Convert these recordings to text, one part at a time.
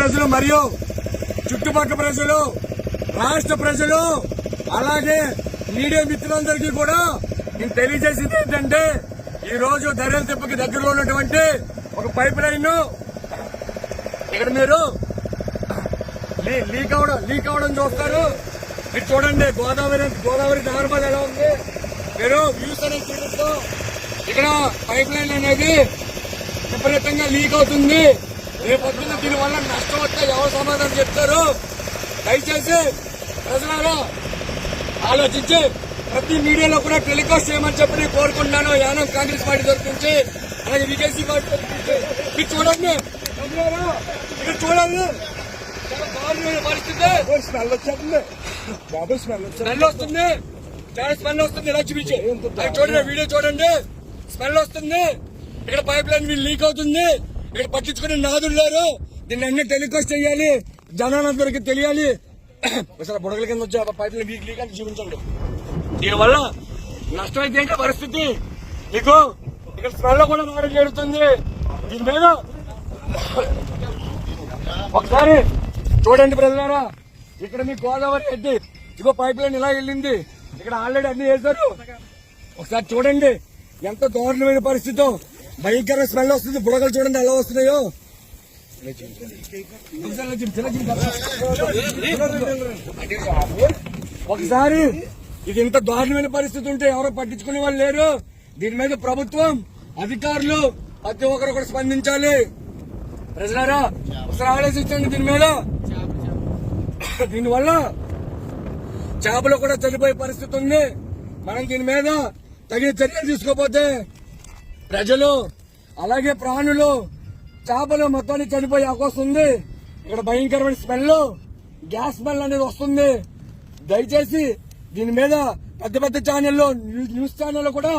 ప్రజలు మరియు చుట్టుపక్కల ప్రజలు, రాష్ట్ర ప్రజలు, అలాగే మీడియా మిత్రులందరికీ కూడా నేను తెలియజేసింది ఏంటంటే, ఈ రోజు ధరల తిప్పకి దగ్గరలో ఉన్నటువంటి ఒక పైప్ లైన్ ఇక్కడ మీరు లీక్ అవడం చూస్తారు. మీరు చూడండి గోదావరి నార్మల్ ఎలా ఉంది. మీరు వ్యూస్ అనేది చూడొచ్చు. ఇక్కడ పైప్ లైన్ అనేది విపరీతంగా లీక్ అవుతుంది. రేపొద్దున దీనివల్ల నష్టం వస్తే ఎవరు సమాధానం చెప్తారు? దయచేసి ప్రజలారా ఆలోచించి ప్రతి మీడియాలో కూడా టెలికాస్ట్ చేయమని చెప్పి నేను కోరుకుంటున్నాను. యానం కాంగ్రెస్ పార్టీ తరఫు నుంచి, అలాగే వికేసీ పార్టీ తరఫు నుంచి. మీరు చూడండి, ఇక్కడ చూడండి, చాలా దారుణమైన పరిస్థితి. స్మెల్ వచ్చేస్తుంది, స్మెల్ వస్తుంది, చాలా స్మెల్ వస్తుంది. ఇలా చూపించు, చూడండి, వీడియో చూడండి, స్మెల్ వస్తుంది. ఇక్కడ పైప్ లైన్ లీక్ అవుతుంది. ఇక్కడ పట్టించుకునే నాదులు లేరు. దీన్ని అన్ని టెలికాస్ట్ చేయాలి, జనాలందరికీ తెలియాలి. అసలు బుడగల కింద వచ్చి పైప్ లైన్ లీక్ అని చూపించండి. దీనివల్ల నష్టం అయితే ఏంటో పరిస్థితి. మీకు ఇక్కడ స్మెల్ కూడా రావడం జరుగుతుంది. దీని మీద ఒకసారి చూడండి ప్రజలారా. ఇక్కడ మీ గోదావరి ఎడ్డి ఇగో పైప్ లైన్ ఇలా వెళ్ళింది. ఇక్కడ ఆల్రెడీ అన్ని వేశారు. ఒకసారి చూడండి ఎంత దారుణమైన పరిస్థితి. భయంకర స్మెల్ వస్తుంది. బుడగలు చూడండి ఎలా వస్తున్నాయో. ఒకసారి ఇది ఇంత దారుణమైన పరిస్థితి ఉంటే ఎవరో పట్టించుకునే వాళ్ళు లేరు. దీని మీద ప్రభుత్వం, అధికారులు ప్రతి ఒక్కరు కూడా స్పందించాలి. ప్రజలారా ఒకసారి ఆలోచించండి దీని మీద. దీనివల్ల చేపలు కూడా చనిపోయే పరిస్థితి ఉంది. మనం దీని మీద తగిన చర్యలు తీసుకోకపోతే ప్రజలు, అలాగే ప్రాణులు, చేపలు మొత్తానికి చనిపోయే అవకాశం ఉంది. ఇక్కడ భయంకరమైన స్మెల్, గ్యాస్ స్మెల్ అనేది వస్తుంది. దయచేసి దీని మీద పెద్ద పెద్ద ఛానల్లో, న్యూస్ ఛానల్లో కూడా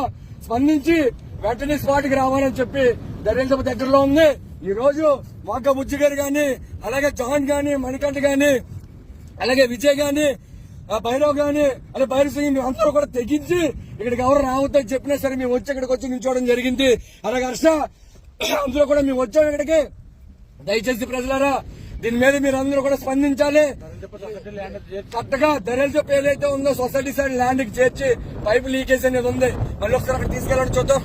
స్పందించి వెంటనే స్పాట్ కి రావాలని చెప్పి ధైర్యం దగ్గరలో ఉంది. ఈ రోజు మొగ్గ బుజ్జి గారు గాని, అలాగే జాన్ గాని, మణికంఠ గాని, అలాగే విజయ్ గాని, భైరవ్ గాని, అలాగే భైరవ్ సింగ్ అందరూ కూడా తెగించి ఇక్కడికి ఎవరు రావద్దని చెప్పినా సరే మేము వచ్చి ఇక్కడికి వచ్చి నిల్చోవడం జరిగింది. అలాగే హర్ష అందరూ కూడా మేము వచ్చాము ఇక్కడికి. దయచేసి ప్రజలారా దీని మీద మీరు అందరూ కూడా స్పందించాలి. చక్కగా ధరల చెప్పు ఏదైతే ఉందో సొసైటీ సైడ్ ల్యాండ్ కి చేర్చి పైపు లీకేజ్ అనేది ఉంది. మళ్ళీ ఒకసారి అక్కడ తీసుకెళ్ళండి చూద్దాం.